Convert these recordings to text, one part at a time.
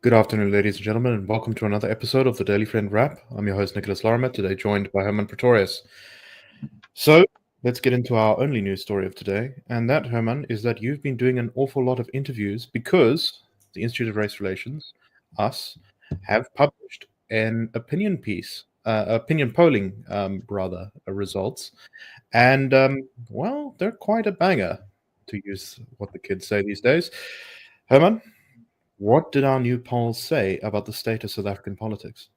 Good afternoon, ladies and gentlemen, and welcome to another episode of the Daily Friend Wrap. I'm your host, Nicholas Lorimer, today joined by Hermann Pretorius. So, let's get into our only news story of today, and that, Hermann, is that you've been doing an awful lot of interviews because the Institute of Race Relations, us, have published an opinion piece, opinion polling, results, and, well, they're quite a banger, to use what the kids say these days. Hermann, what did our new polls say about the state of South African politics?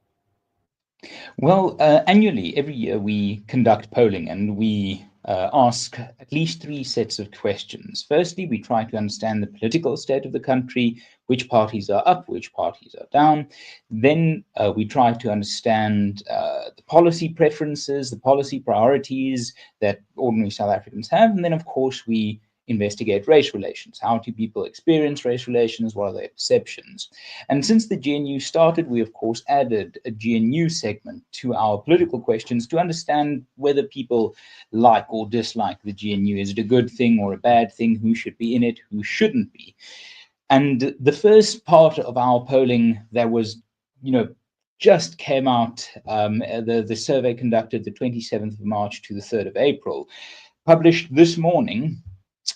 Well, annually, every year, we conduct polling and we ask at least three sets of questions. Firstly, we try to understand the political state of the country, which parties are up, which parties are down. Then we try to understand the policy preferences, the policy priorities that ordinary South Africans have. And then, of course, we investigate race relations. How do people experience race relations? What are their perceptions? And since the GNU started, we of course added a GNU segment to our political questions to understand whether people like or dislike the GNU. Is it a good thing or a bad thing? Who should be in it? Who shouldn't be? And the first part of our polling that was, just came out, the survey conducted the 27th of March to the 3rd of April, published this morning.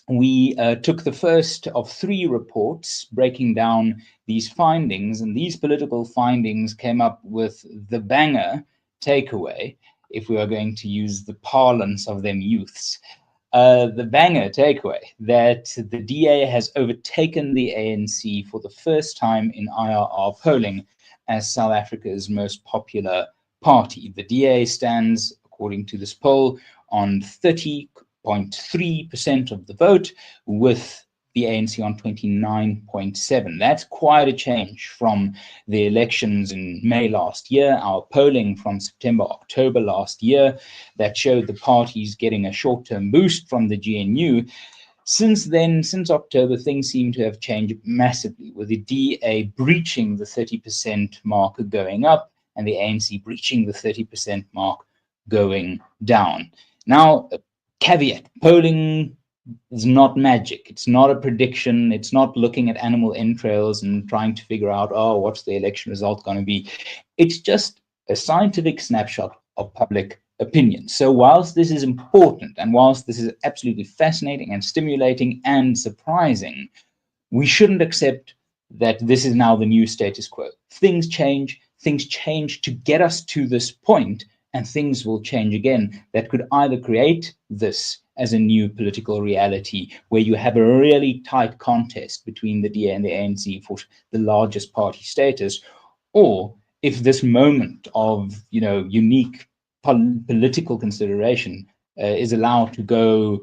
We took the first of three reports breaking down these findings, and these political findings came up with the banger takeaway, if we are going to use the parlance of them youths. The banger takeaway that the DA has overtaken the ANC for the first time in IRR polling as South Africa's most popular party. The DA stands, according to this poll, on 30.3% of the vote, with the ANC on 29.7%. That's quite a change from the elections in May last year, our polling from September, October last year, that showed the parties getting a short-term boost from the GNU. Since then, since October, things seem to have changed massively, with the DA breaching the 30% mark going up and the ANC breaching the 30% mark going down. Now, caveat, polling is not magic. It's not a prediction. It's not looking at animal entrails and trying to figure out, what's the election result going to be? It's just a scientific snapshot of public opinion. So whilst this is important and whilst this is absolutely fascinating and stimulating and surprising, we shouldn't accept that this is now the new status quo. Things change to get us to this point, and things will change again that could either create this as a new political reality where you have a really tight contest between the DA and the ANC for the largest party status, or if this moment of unique political consideration is allowed to go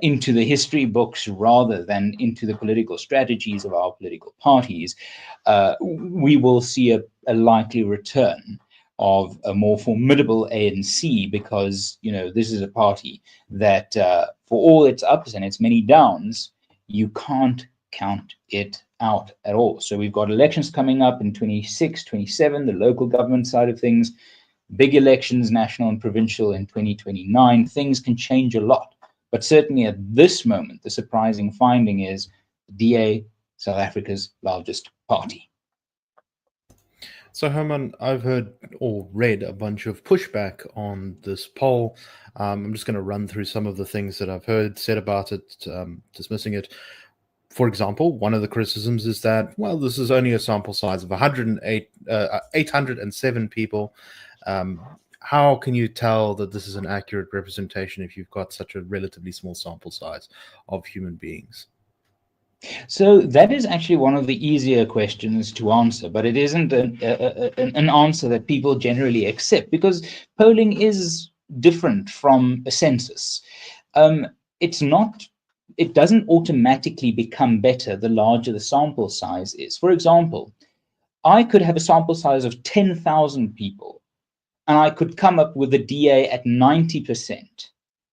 into the history books rather than into the political strategies of our political parties, we will see a likely return of a more formidable ANC, because this is a party that, for all its ups and its many downs, you can't count it out at all. So we've got elections coming up in 26, 27, the local government side of things, big elections, national and provincial, in 2029. Things can change a lot. But certainly at this moment, the surprising finding is DA, South Africa's largest party. So, Herman, I've heard or read a bunch of pushback on this poll. I'm just going to run through some of the things that I've heard said about it, dismissing it. For example, one of the criticisms is that, well, this is only a sample size of 807 people. How can you tell that this is an accurate representation if you've got such a relatively small sample size of human beings? So that is actually one of the easier questions to answer, but it isn't an answer that people generally accept, because polling is different from a census. It doesn't automatically become better the larger the sample size is. For example, I could have a sample size of 10,000 people, and I could come up with a DA at 90%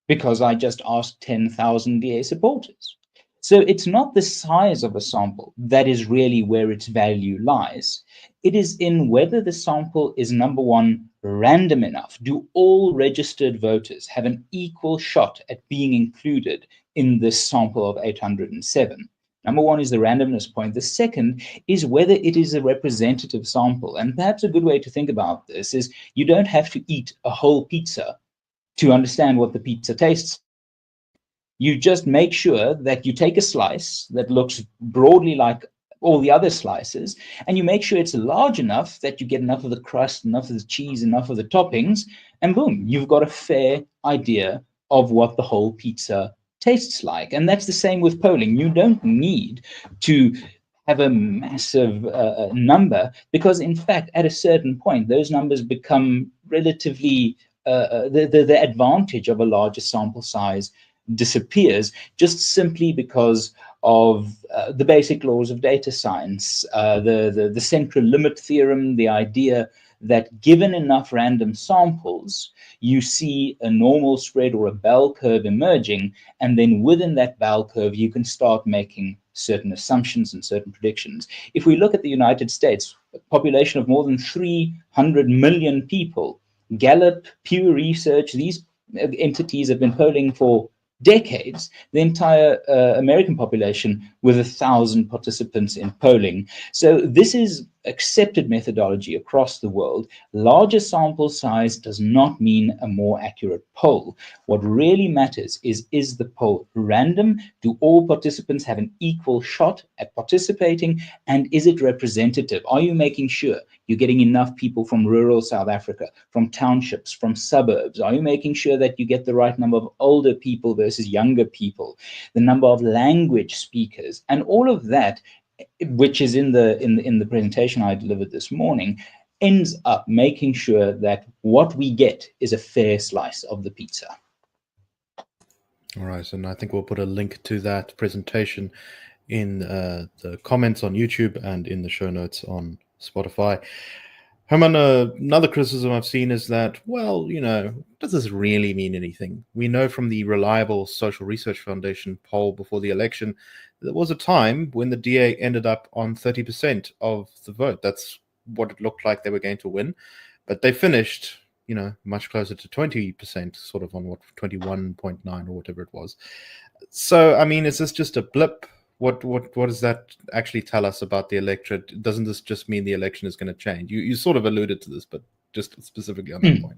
because I just asked 10,000 DA supporters. So it's not the size of a sample that is really where its value lies. It is in whether the sample is, number one, random enough. Do all registered voters have an equal shot at being included in this sample of 807? Number one is the randomness point. The second is whether it is a representative sample. And perhaps a good way to think about this is you don't have to eat a whole pizza to understand what the pizza tastes. You just make sure that you take a slice that looks broadly like all the other slices, and you make sure it's large enough that you get enough of the crust, enough of the cheese, enough of the toppings, and boom, you've got a fair idea of what the whole pizza tastes like. And that's the same with polling. You don't need to have a massive number, because in fact, at a certain point, those numbers become relatively, the advantage of a larger sample size disappears, just simply because of the basic laws of data science, the central limit theorem, the idea that given enough random samples, you see a normal spread or a bell curve emerging, and then within that bell curve, you can start making certain assumptions and certain predictions. If we look at the United States, a population of more than 300 million people, Gallup, Pew Research, these entities have been polling for decades, the entire American population with 1,000 participants in polling. So this is accepted methodology across the world. Larger sample size does not mean a more accurate poll. What really matters is the poll random? Do all participants have an equal shot at participating? And is it representative? Are you making sure you're getting enough people from rural South Africa, from townships, from suburbs? Are you making sure that you get the right number of older people versus younger people, the number of language speakers, and all of that, which is in the presentation I delivered this morning, ends up making sure that what we get is a fair slice of the pizza. All right, and I think we'll put a link to that presentation in the comments on YouTube and in the show notes on Spotify. Hermann, another criticism I've seen is that, well, does this really mean anything? We know from the Reliable Social Research Foundation poll before the election, there was a time when the DA ended up on 30% of the vote. That's what it looked like they were going to win. But they finished, much closer to 20%, sort of on 21.9 or whatever it was. So, I mean, is this just a blip? What does that actually tell us about the electorate? Doesn't this just mean the election is going to change? You sort of alluded to this, but just specifically on that point.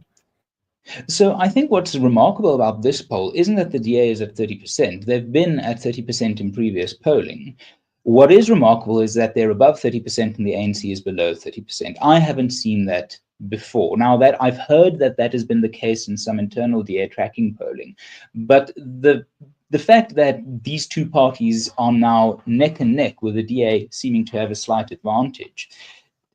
So I think what's remarkable about this poll isn't that the DA is at 30%. They've been at 30% in previous polling. What is remarkable is that they're above 30% and the ANC is below 30%. I haven't seen that before. Now, that I've heard that has been the case in some internal DA tracking polling, but the fact that these two parties are now neck and neck, with the DA seeming to have a slight advantage,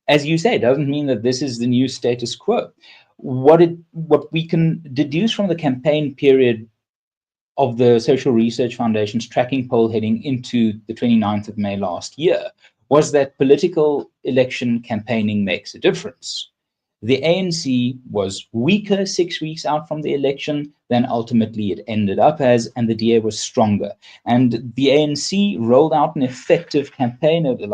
as you say, doesn't mean that this is the new status quo. What we can deduce from the campaign period of the Social Research Foundation's tracking poll heading into the 29th of May last year was that political election campaigning makes a difference. The ANC was weaker 6 weeks out from the election than ultimately it ended up as, and the DA was stronger. And the ANC rolled out an effective campaign over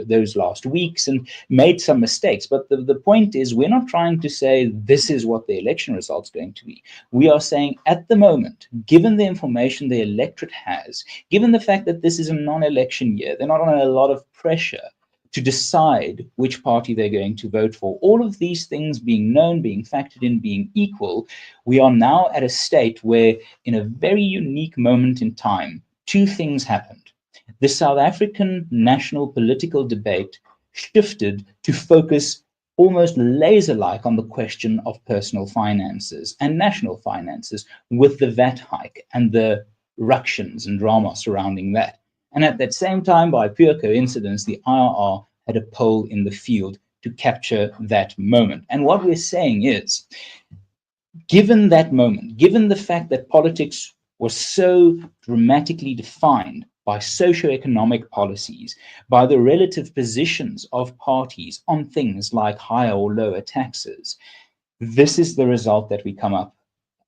those last weeks and made some mistakes. But the point is, we're not trying to say this is what the election result's going to be. We are saying at the moment, given the information the electorate has, given the fact that this is a non-election year, they're not under a lot of pressure to decide which party they're going to vote for. All of these things being known, being factored in, being equal, we are now at a state where, in a very unique moment in time, two things happened. The South African national political debate shifted to focus almost laser-like on the question of personal finances and national finances, with the VAT hike and the ructions and drama surrounding that. And at that same time, by pure coincidence, the IRR had a poll in the field to capture that moment. And what we're saying is, given that moment, given the fact that politics was so dramatically defined by socioeconomic policies, by the relative positions of parties on things like higher or lower taxes, this is the result that we come up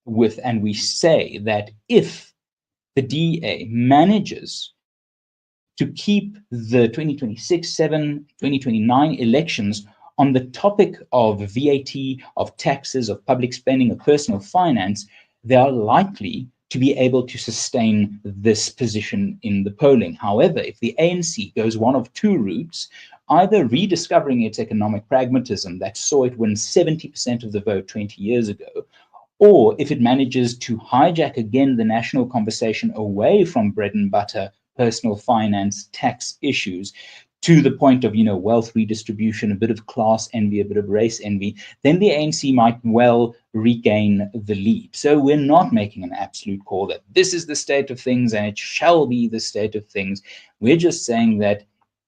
with. And we say that if the DA manages to keep the 2026, 2029 elections on the topic of VAT, of taxes, of public spending, of personal finance, they are likely to be able to sustain this position in the polling. However, if the ANC goes one of two routes, either rediscovering its economic pragmatism that saw it win 70% of the vote 20 years ago, or if it manages to hijack again the national conversation away from bread and butter, personal finance, tax issues, to the point of, wealth redistribution, a bit of class envy, a bit of race envy, then the ANC might well regain the lead. So we're not making an absolute call that this is the state of things and it shall be the state of things. We're just saying that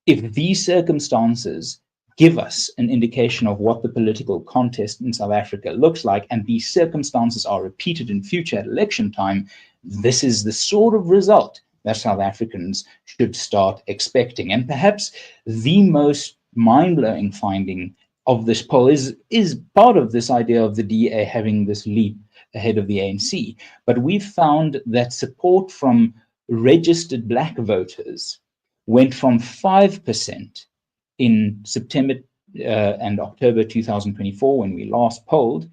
if these circumstances give us an indication of what the political contest in South Africa looks like, and these circumstances are repeated in future at election time, this is the sort of result that South Africans should start expecting. And perhaps the most mind-blowing finding of this poll is part of this idea of the DA having this leap ahead of the ANC. But we've found that support from registered Black voters went from 5% in September and October 2024, when we last polled,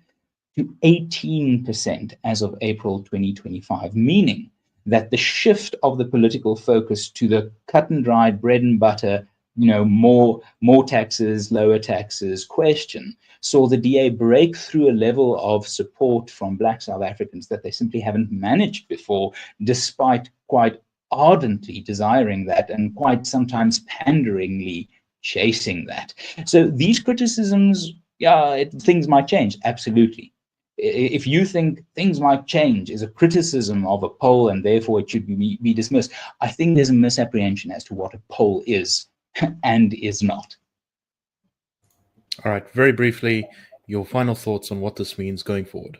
to 18% as of April 2025, meaning that the shift of the political focus to the cut and dried bread and butter, more taxes, lower taxes question saw the DA break through a level of support from Black South Africans that they simply haven't managed before, despite quite ardently desiring that and quite sometimes panderingly chasing that. So these criticisms, things might change, absolutely. If you think things might change is a criticism of a poll and therefore it should be dismissed, I think there's a misapprehension as to what a poll is and is not. All right, very briefly, your final thoughts on what this means going forward.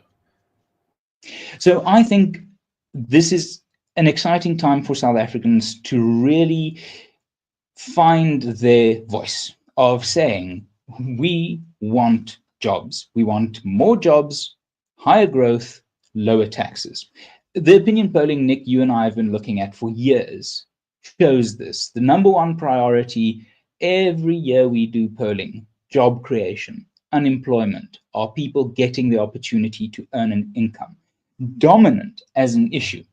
So I think this is an exciting time for South Africans to really find their voice of saying, we want jobs. We want more jobs, higher growth, lower taxes. The opinion polling, Nick, you and I have been looking at for years shows this. The number one priority every year we do polling, job creation, unemployment, are people getting the opportunity to earn an income, dominant as an issue.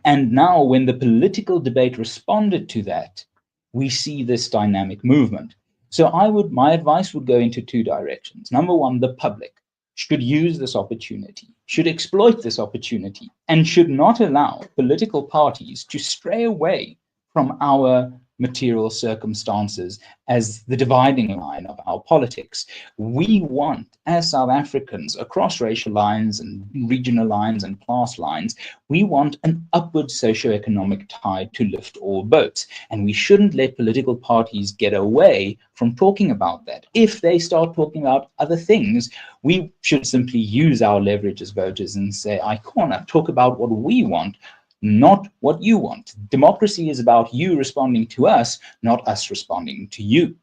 And now when the political debate responded to that, we see this dynamic movement. So my advice would go into two directions. Number one, the public should use this opportunity, should exploit this opportunity, and should not allow political parties to stray away from our material circumstances as the dividing line of our politics. We want, as South Africans, across racial lines and regional lines and class lines, we want an upward socioeconomic tide to lift all boats. And we shouldn't let political parties get away from talking about that. If they start talking about other things, we should simply use our leverage as voters and say, Icona, talk about what we want, not what you want. Democracy is about you responding to us, not us responding to you.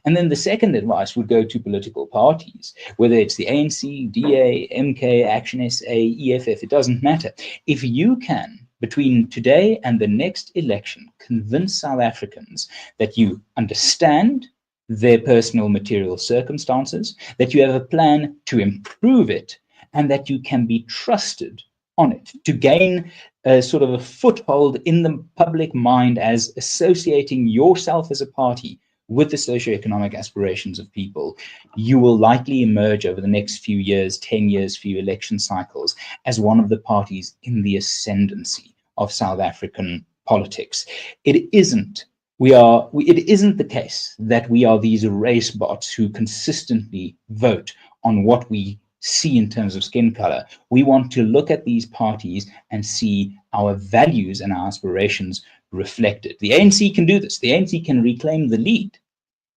And then the second advice would go to political parties, whether it's the ANC, DA, MK, Action SA, EFF, it doesn't matter. If you can, between today and the next election, convince South Africans that you understand their personal material circumstances, that you have a plan to improve it, and that you can be trusted on it, to gain a sort of a foothold in the public mind as associating yourself as a party with the socioeconomic aspirations of people, you will likely emerge over the next few years, 10 years, few election cycles, as one of the parties in the ascendancy of South African politics. It isn't the case that we are these race bots who consistently vote on what we see in terms of skin color. We want to look at these parties and see our values and our aspirations reflected. The ANC can do this. The ANC can reclaim the lead,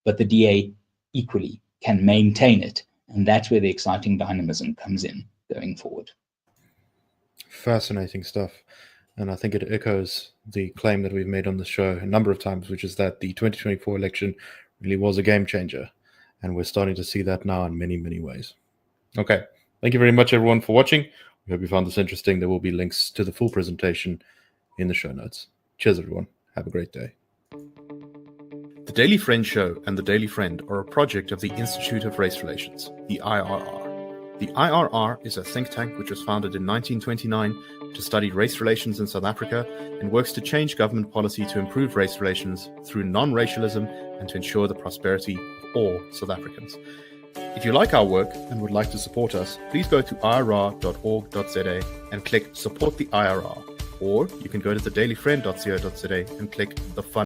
but the DA equally can maintain it. And that's where the exciting dynamism comes in going forward. Fascinating stuff. And I think it echoes the claim that we've made on the show a number of times, which is that the 2024 election really was a game changer. And we're starting to see that now in many, many ways. Okay. Thank you very much, everyone, for watching. We hope you found this interesting. There will be links to the full presentation in the show notes. Cheers, everyone. Have a great day. The Daily Friend Show and The Daily Friend are a project of the Institute of Race Relations, the IRR. The IRR is a think tank which was founded in 1929 to study race relations in South Africa and works to change government policy to improve race relations through non-racialism and to ensure the prosperity of all South Africans. If you like our work and would like to support us, please go to irr.org.za and click Support the IRR, or you can go to thedailyfriend.co.za and click the Fund